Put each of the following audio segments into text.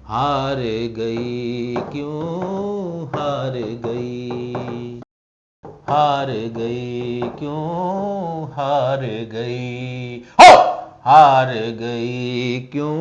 हार गई क्यों हार गई, हार गई क्यों हार गई हो, हार गई क्यों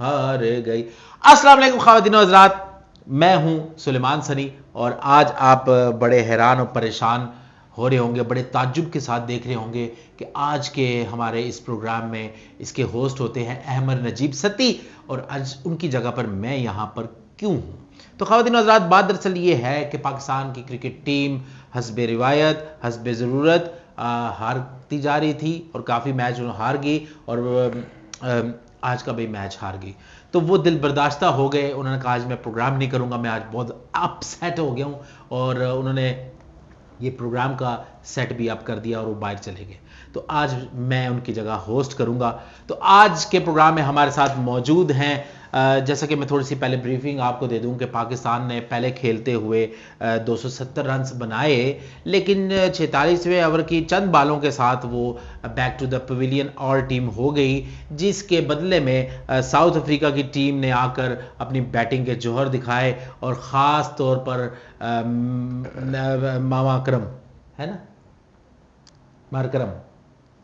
हार गई। अस्सलाम वालेकुम ख़वातीन व हज़रात, मैं हूं सुलेमान सनी और आज आप बड़े हैरान और परेशान हो रहे होंगे, बड़े ताज्जुब के साथ देख रहे होंगे कि आज के हमारे इस प्रोग्राम में इसके होस्ट होते हैं अहमद नजीब सती और आज उनकी जगह पर मैं यहाँ पर क्यों हूँ। तो ख़वातीन हज़रात, बात दरअसल ये है कि पाकिस्तान की क्रिकेट टीम हस्बे रिवायत हस्बे ज़रूरत हारती जा रही थी और काफ़ी मैच हार गई और आज का भी मैच हार गई। तो वो दिल बर्दाश्ता हो गए, उन्होंने कहा आज मैं प्रोग्राम नहीं करूँगा, मैं आज बहुत अपसेट हो गया हूँ और उन्होंने ये प्रोग्राम का सेट भी अप कर दिया और वो बाहर चले गए। तो आज मैं उनकी जगह होस्ट करूंगा। तो आज के प्रोग्राम में हमारे साथ मौजूद हैं, जैसा कि मैं थोड़ी सी पहले ब्रीफिंग आपको दे दूं कि पाकिस्तान ने पहले खेलते हुए 270 रन्स बनाए, लेकिन 46वें ओवर की चंद बालों के साथ वो back to the pavilion all team हो गई, जिसके बदले में साउथ अफ्रीका की टीम ने आकर अपनी बैटिंग के जौहर दिखाए और ख़ास तौर पर मामा अकरम है ना,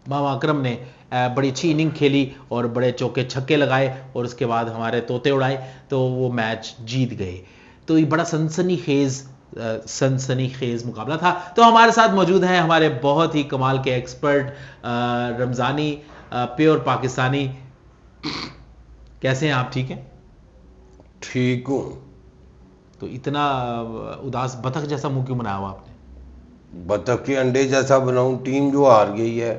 मामा अकरम ने बड़ी अच्छी इनिंग खेली और बड़े चौके छक्के लगाए और उसके बाद हमारे तोते उड़ाए तो वो मैच जीत गए। तो ये बड़ा सनसनी खेज मुकाबला था। तो हमारे साथ मौजूद हैं हमारे बहुत ही कमाल के एक्सपर्ट रमज़ानी, प्योर पाकिस्तानी। कैसे हैं आप? ठीक हैं? ठीक हूँ। तो इतना उदास बतख जैसा मुंह क्यों बनाया हुआ आपने? बतख के अंडे जैसा बनाऊं? टीम जो हार गई है।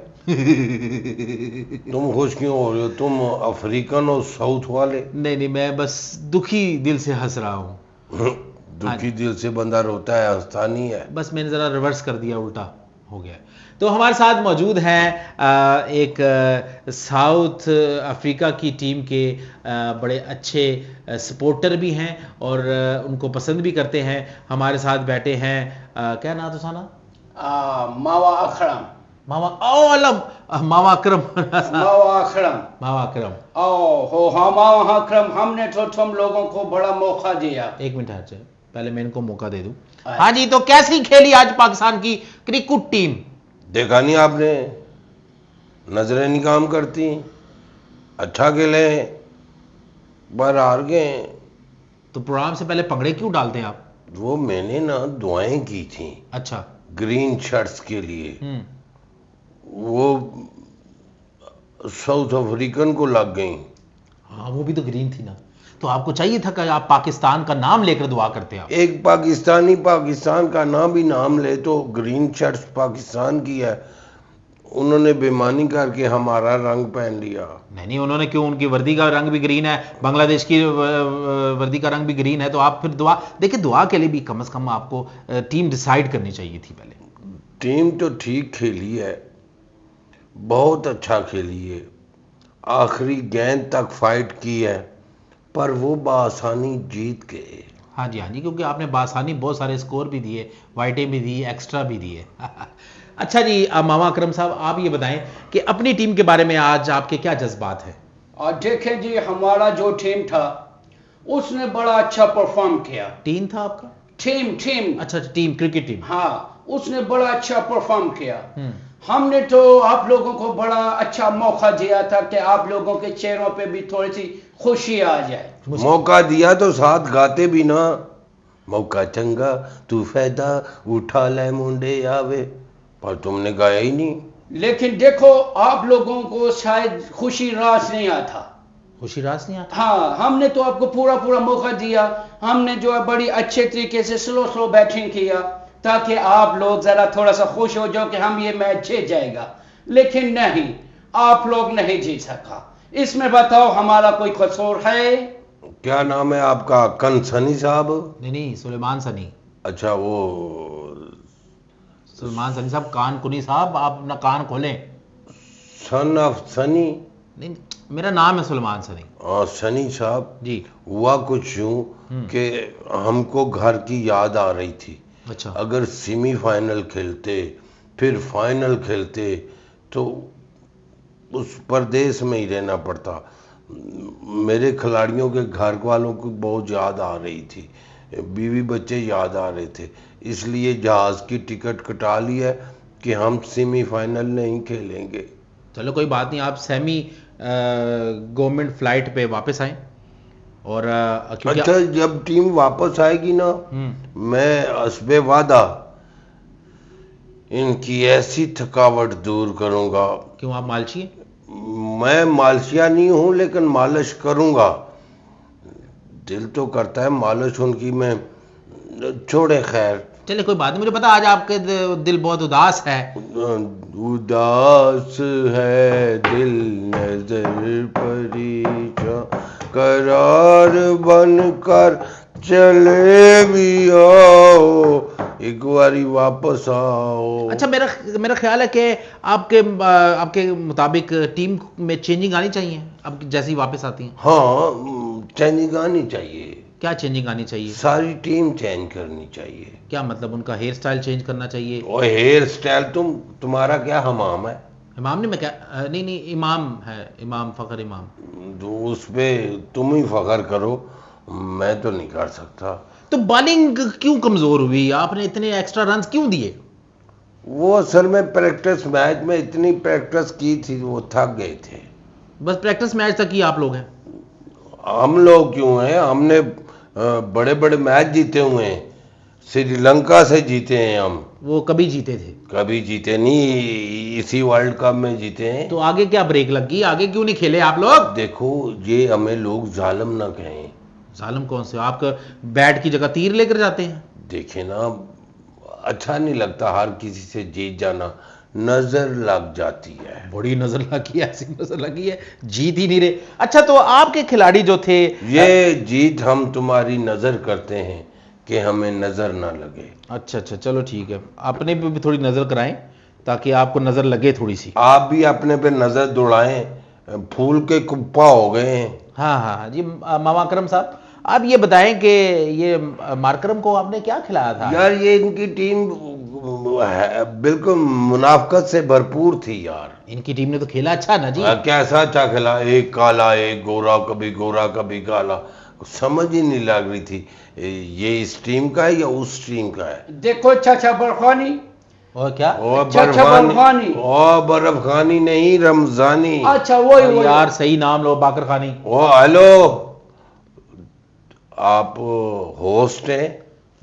तुम खुश क्यों हो रहे हो? तुम अफ्रीकन और साउथ वाले? नहीं, मैं बस दुखी दिल से हंस रहा हूँ। दुखी दिल से बंदा रोता है, हंसता नहीं है। बस मैंने ज़रा रिवर्स कर दिया, उल्टा हो गया। तो हमारे साथ मौजूद हैं एक साउथ अफ्रीका की टीम के बड़े अच्छे सपोर्टर भी हैं और उनको पसंद भी करते हैं। हमारे साथ बैठे हैं क्या नाम था ना? मावा अकरम। मामा मामा अकरम। मावा अकरम। हो हाँ, मावा अकरम, हमने तो तुम लोगों को बड़ा मौका दिया। एक मिनट हट जाए, पहले मैं इनको मौका दे दूं। हाँ जी, तो कैसी खेली आज पाकिस्तान की क्रिकेट टीम? देखा नहीं आपने? नजरें नहीं काम करती। अच्छा खेले पर हार गए। तो प्रोग्राम से पहले पगड़े क्यों डालते हैं आप? वो मैंने ना दुआएं की थी। अच्छा। ग्रीन शर्ट्स के लिए। वो साउथ अफ्रीकन को लग गई। हाँ, वो भी तो ग्रीन थी ना, तो आपको चाहिए था कि आप पाकिस्तान का नाम लेकर दुआ करते आप। एक पाकिस्तानी पाकिस्तान का नाम भी नाम ले तो ग्रीन शर्ट्स पाकिस्तान की है, उन्होंने बेईमानी करके हमारा रंग पहन लिया। नहीं, उन्होंने क्यों? उनकी वर्दी का रंग भी ग्रीन है, बांग्लादेश की वर्दी का रंग भी ग्रीन है। तो आप फिर दुआ देखिए, दुआ के लिए भी कम से कम आपको टीम डिसाइड करनी चाहिए थी पहले। टीम तो ठीक खेली है, बहुत अच्छा खेली है, आखिरी गेंद तक फाइट की है, पर वो बासानी जीत गए। हाँ जी, क्योंकि आपने बासानी बहुत सारे स्कोर भी दिए, वाइटें भी दी, एक्स्ट्रा भी दिए। अच्छा जी, मामा अकरम साहब, आप ये बताएं कि अपनी टीम के बारे में आज आपके क्या जज्बात हैं? और देखें जी, हमारा जो टीम था उसने बड़ा अच्छा परफॉर्म किया। टीम था आपका? टीम। अच्छा, टीम, क्रिकेट टीम। हाँ, उसने बड़ा अच्छा परफॉर्म किया। हमने तो आप लोगों को बड़ा अच्छा मौका दिया था कि आप लोगों के चेहरों पे भी थोड़ी सी खुशी आ जाए। मौका दिया तो साथ गाते भी ना, मौका चंगा तू फायदा उठा ले मुंडे आवे, पर तुमने गाया ही नहीं। लेकिन देखो, आप लोगों को शायद खुशी रास नहीं आता। हाँ, हमने तो आपको पूरा मौका दिया। हमने जो है बड़ी अच्छे तरीके से स्लो बैटिंग किया ताकि आप लोग जरा थोड़ा सा खुश हो जाओ कि हम ये मैच जीत जाएगा। लेकिन नहीं, आप लोग नहीं जीत सका। इसमें बताओ हमारा कोई कसूर है? क्या नाम है आपका? सनी साहब? नहीं, सुलेमान सनी। अच्छा, वो सुलेमान सनी साहब, कान कुनी साहब, आप अपना कान खोलें। Son of Sunny? नहीं, मेरा नाम है सुलेमान सनी। सनी साहब जी। हुआ कुछ यूं कि हमको घर की याद आ रही थी। अच्छा। अगर सेमीफाइनल खेलते फिर फाइनल खेलते तो उस परदेश में ही रहना पड़ता। मेरे खिलाड़ियों के घर वालों को बहुत याद आ रही थी, बीवी बच्चे याद आ रहे थे, इसलिए जहाज की टिकट कटा ली है कि हम सेमीफाइनल नहीं खेलेंगे। चलो कोई बात नहीं, आप सेमी गवर्नमेंट फ्लाइट पे वापस आए और क्योंकि अच्छा, जब टीम वापस आएगी ना, मैं हस्बे वादा इनकी ऐसी थकावट दूर करूंगा। क्यों, आप मालची हैं? मैं मालशिया नहीं हूं, लेकिन मालिश करूंगा। दिल तो करता है मालिश उनकी मैं छोड़े, खैर। चलिए कोई बात नहीं, मुझे पता आज आपके दिल बहुत उदास है। उदास है दिल नजर परीचा, करार बनकर चले भी आओ, एक बारी वापस आओ। अच्छा, मेरा ख्याल है कि आपके मुताबिक टीम में चेंजिंग आनी चाहिए अब जैसे ही वापस आती हैं। हाँ, चेंजिंग आनी चाहिए। क्या चेंजिंग आनी चाहिए? सारी टीम चेंज करनी चाहिए। क्या मतलब, उनका हेयर स्टाइल चेंज करना चाहिए? और हेयर स्टाइल तुम्हारा क्या हमाम है? इमाम नहीं, मैं क्या नहीं, इमाम है, इमाम फ़खर इमाम। तो उस पे तुम ही फखर करो, मैं तो नहीं कर सकता। तो बॉलिंग क्यों कमजोर हुई? आपने इतने एक्स्ट्रा रन्स क्यों दिए? वो असल में प्रैक्टिस मैच में इतनी प्रैक्टिस की थी, वो थक गए थे। बस प्रैक्टिस मैच तक ही आप लोग हैं? हम लोग क्यों हैं, हमने बड़े बड़े मैच जीते हुए हैं, श्रीलंका से जीते हैं हम। वो कभी जीते थे? कभी जीते नहीं, इसी वर्ल्ड कप में जीते हैं। तो आगे क्या ब्रेक लग गई? आगे क्यों नहीं खेले आप लोग? देखो, ये हमें लोग जालिम ना कहें। जालिम कौन से? आपका बैट की जगह तीर लेकर जाते हैं। देखे ना, अच्छा नहीं लगता हर किसी से जीत जाना, नजर लग जाती है। बड़ी नजर लगी है, ऐसी नजर लगी है, जीत ही नहीं रहे। अच्छा, तो आपके खिलाड़ी जो थे, ये जीत हम तुम्हारी नजर करते हैं कि हमें नजर ना लगे। अच्छा, चलो ठीक है, अपने पे भी थोड़ी नजर कराएं ताकि आपको नजर लगे थोड़ी सी। आप भी अपने पे नजर दौड़ाएं, फूल के कुप्पा हो गए हैं। हाँ जी, मामा करम साहब, आप ये बताएं कि ये मारकरम को आपने क्या खिलाया था? यार, ये इनकी टीम बिल्कुल मुनाफकत से भरपूर थी यार। इनकी टीम ने तो खेला अच्छा ना जी। कैसा अच्छा खेला, एक काला एक गोरा, कभी काला, समझ ही नहीं लग रही थी ये इस टीम का है या उस टीम का है। देखो चाचा बर्फानी। और क्या? बर्फानी। और बर्फ खानी नहीं, रमजानी। अच्छा, वही यार सही नाम लो, बाकर खानी। ओ हेलो, आप होस्ट हैं?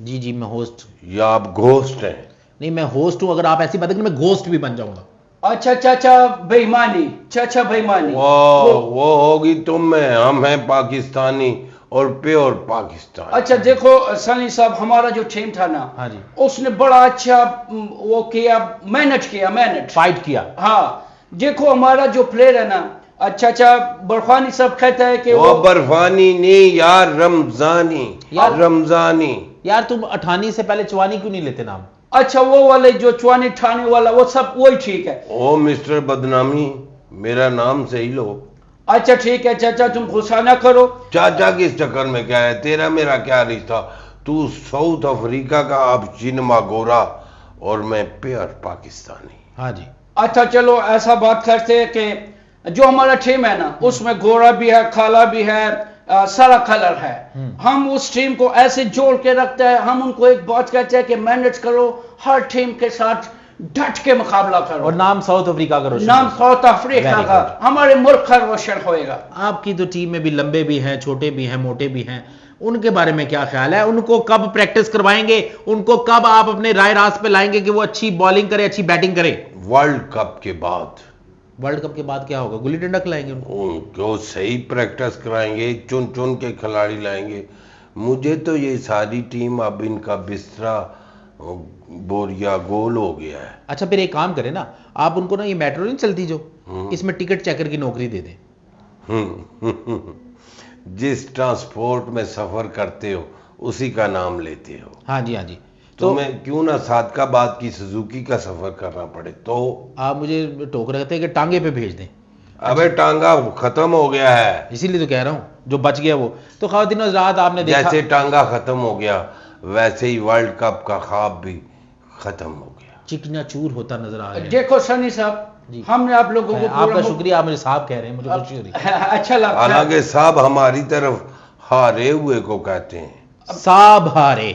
जी, मैं होस्ट। या आप घोस्ट हैं? नहीं, मैं होस्ट हूं। अगर आप ऐसी बात है कि मैं घोस्ट भी बन जाऊंगा। अच्छा चाचा बेईमानी, चाचा बेईमानी। वो होगी तुम में, हम हैं पाकिस्तानी और प्योर पाकिस्तान। अच्छा देखो सनी साहब, हमारा जो टीम था ना, हाँ जी, उसने बड़ा अच्छा वो किया, मेहनत फाइट किया। हाँ, देखो हमारा जो प्लेयर है ना, अच्छा बर्फानी साहब कहता है कि वो बर्फानी नहीं यार, रमजानी। रमजानी यार, तुम 18 से पहले चवानी क्यों नहीं लेते नाम? अच्छा, वो वाले जो चवानी ठाने वाला, वो सब वही ठीक है। ओ मिस्टर बदनामी, मेरा नाम सही लो। अच्छा ठीक है चाचा, तुम गुस्सा ना करो। चाचा के इस चक्कर में क्या है, तेरा मेरा क्या रिश्ता? तू साउथ अफ्रीका का अब गोरा और मैं प्योर पाकिस्तानी। हाँ जी। अच्छा चलो ऐसा बात करते हैं कि जो हमारा टीम है ना, उसमें गोरा भी है, काला भी है, सारा कलर है। हम उस टीम को ऐसे जोड़ के रखते हैं। हम उनको एक बात कहते हैं कि मेहनत करो, हर टीम के साथ डट के मुकाबला करो। और नाम साउथ अफ्रीका का रोशन, नाम साउथ अफ्रीका का, हमारे मुल्क का रोशन होएगा। आपकी तो टीम में भी लंबे भी हैं, छोटे भी हैं, मोटे भी हैं, उनके बारे में क्या ख्याल है? उनको कब प्रैक्टिस करवाएंगे? उनको कब आप अपने राय रास पे लाएंगे कि वो अच्छी बॉलिंग करे, अच्छी बैटिंग करे? वर्ल्ड कप के बाद। वर्ल्ड कप के बाद क्या होगा? गुल्ली डंडा खिलाएंगे उनको सही प्रैक्टिस कराएंगे, चुन चुन के खिलाड़ी लाएंगे। मुझे तो ये सारी टीम अब इनका बिस्तरा बोरिया गोल हो गया है। अच्छा, फिर एक काम करें ना, आप उनको ना ये मेट्रो नहीं चलती जो, इसमें टिकट चेकर की नौकरी दे दें। जिस ट्रांसपोर्ट में सफर करते हो उसी का नाम लेते हो। हाँ जी। तो मैं क्यों ना सादकाबाद की सुजुकी का सफर करना पड़े? तो आप मुझे टोक रहे थे कि टांगे पे भेज दें। अबे टांगा खत्म हो गया है, इसीलिए तो कह रहा हूँ, जो बच गया वो। तो ख़वातीन और हज़रात, आपने देखा जैसे टांगा खत्म हो गया वैसे ही वर्ल्ड कप का ख्वाब भी खत्म हो गया, चिकना चूर होता नजर आ रहा है। देखो सनी साहब, जी। हमने आप लोगों को आपका पूरा शुक्रिया, आप मुझे साहब कह रहे हैं, मुझे खुशी हो रही है। अच्छा लगता है। हालांकि साहब हमारी तरफ हारे हुए को कहते हैं। साहब हारे,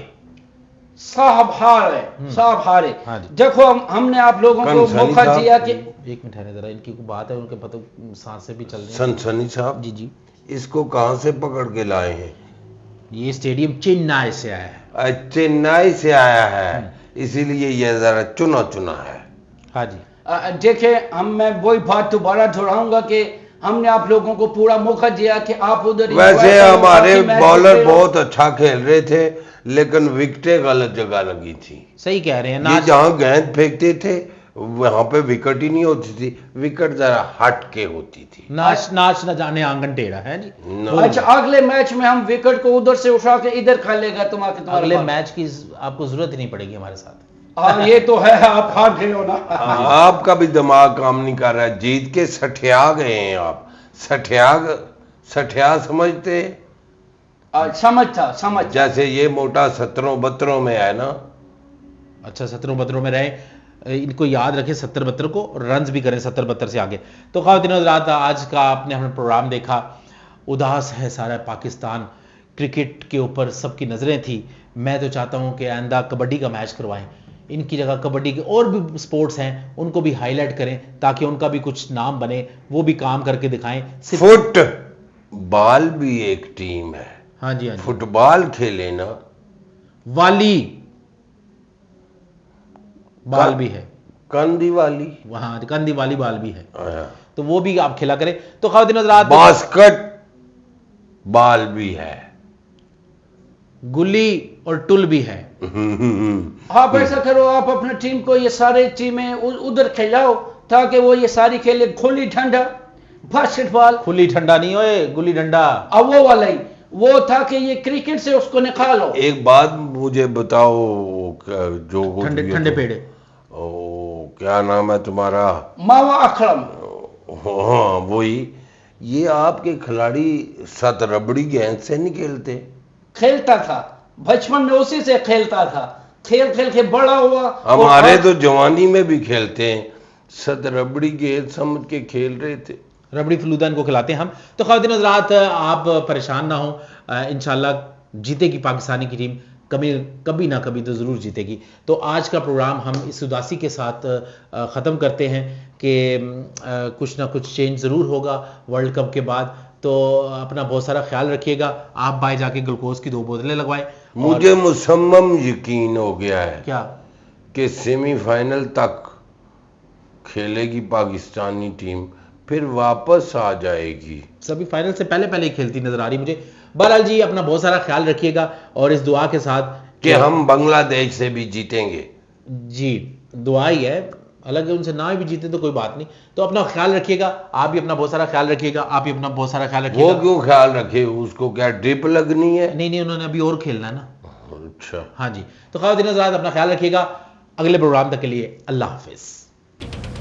साहब हारे, साहब हारे। हाँ जी। देखो हमने आप लोगों को कंसनी मौका साहब, दिया कि एक मिनट ठहरे जरा, इनकी कोई बात है, उनके पता सांसें भी चल रही हैं। सनसनी साहब, जी जी, इसको कहां से पकड़ के लाए हैं? ये स्टेडियम चेन्नई से आया है। चेन्नई से आया है, इसीलिए ये जरा चुना चुना है। हाँ जी, देखें मैं वही बात दोबारा दोहराऊंगा कि हमने आप लोगों को पूरा मौका दिया कि आप उधर वैसे enjoy करो, हमारे बाकी मैच बॉलर खेलो। बहुत अच्छा खेल रहे थे, लेकिन विकेटें गलत जगह लगी थी। सही कह रहे हैं। ये नाच जहां गेंद फेंकते थे वहां पे विकेट ही नहीं होती थी, विकेट जरा हट के होती थी। नाच नाच न जाने आंगन टेढ़ा है जी। अच्छा, अगले मैच में हम विकेट को उधर से उठा के इधर खा लेगा तुम्हारे अगले मैच की आपको जरूरत ही नहीं पड़ेगी हमारे साथ। हाँ ये तो है, आप हार गए हो ना। आपका भी दिमाग काम नहीं कर रहा है, जीत के सठिया गए हैं आप। सठिया समझते? समझ जैसे ये मोटा 17-72 में है ना। अच्छा, 17-72 में रहे, इनको याद रखें 70-72 को, रन्स भी करें 70-72 से आगे। तो ख़वातीन हज़रात, आज का आपने हमने प्रोग्राम देखा, उदास है सारा पाकिस्तान, क्रिकेट के ऊपर सबकी नज़रें थी। मैं तो चाहता हूं कि आइंदा कबड्डी का मैच करवाएं, इनकी जगह कबड्डी के और भी स्पोर्ट्स हैं उनको भी हाईलाइट करें, ताकि उनका भी कुछ नाम बने, वो भी काम करके दिखाएं। फुटबॉल भी एक टीम है। हाँ जी, हाँ जी, फुटबॉल खेले ना। वाली बाल भी है, कंदी वाली, वहाँ कंदी वाली बाल भी है, हाँ। तो वो भी आप खेला करें। तो ख़वातीन हज़रात, बास्केट बॉल भी है, गुल्ली और टुल भी है। आप ऐसा करो, आप अपनी टीम को ये सारे टीमें उधर खिलाओ ताकि वो ये सारी खेले। खुली ठंडा बास्केटबॉल, खुली ठंडा नहीं होए, गुल्ली डंडा, अब वो वाला ही वो था कि ये क्रिकेट से उसको निकालो। एक बात मुझे बताओ, जो ठंडे ठंडे पेड़े, ओ क्या नाम है तुम्हारा? मावा अकरम। हाँ वही। ये आपके खिलाड़ी सत रबड़ी गेंद से नहीं खेलते? खेलता था बचपन में, उसी से खेलता था, खेल खेल के बड़ा हुआ। हमारे तो जवानी में भी खेलते हैं, सत रबड़ी गेंद समझ के खेल रहे थे। रबड़ी फलूदा इनको खिलाते हैं हम। तो ख़वातीन हज़रात, आप परेशान ना हो, इंशाल्लाह जीतेगी पाकिस्तानी की टीम, कभी ना कभी तो ज़रूर जीतेगी। तो आज का प्रोग्राम हम इस उदासी के साथ ख़त्म करते हैं कि कुछ ना कुछ चेंज ज़रूर होगा वर्ल्ड कप के बाद। तो अपना बहुत सारा ख्याल रखिएगा। आप भाई जाके ग्लूकोज की 2 बोतलें लगवाएं। मुझे मुसम्मम यकीन हो गया है क्या कि सेमीफाइनल तक खेलेगी पाकिस्तानी टीम, फिर वापस आ जाएगी। सभी फाइनल से पहले पहले ही खेलती नजर आ रही मुझे। बहरहाल जी, अपना बहुत सारा ख्याल रखिएगा और इस दुआ के साथ कि हम बांग्लादेश से भी जीतेंगे। जी, दुआ ही है, अलग उनसे ना भी जीते तो कोई बात नहीं। तो अपना ख्याल रखिएगा, आप भी अपना बहुत सारा ख्याल रखिएगा, आप भी अपना बहुत सारा ख्याल रखिएगा। वो क्यों ख्याल रखे? उसको क्या ड्रिप लगनी है? नहीं, उन्होंने अभी और खेलना है ना। अच्छा, हाँ जी। तो ख़वातीन हज़रात, अपना ख्याल रखिएगा। अगले प्रोग्राम तक के लिए अल्लाह हाफिज़।